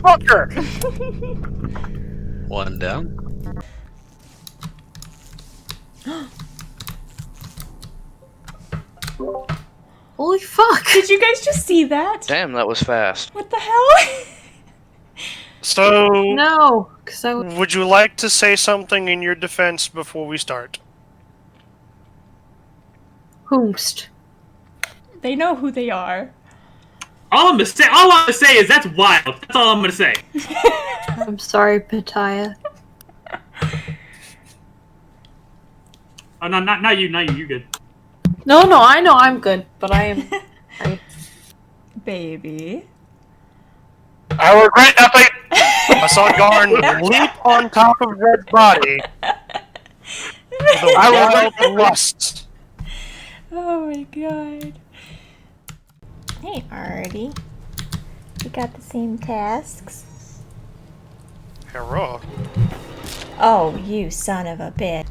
motherfucker! One down. Holy fuck! Did you guys just see that? Damn, that was fast. What the hell? So, No, because I would you like to say something in your defense before we start? whomst. They know who they are. All I'm gonna say is that's wild. That's all I'm gonna say. I'm sorry, Pitaya. Oh, no, not you. You're good. No, I know I'm good, but I am. Baby. I regret nothing! I saw Garn leap on top of Red's body with a wild lust. Oh my god. Hey, Artie. We got the same tasks. Hurrah. Oh, you son of a bitch.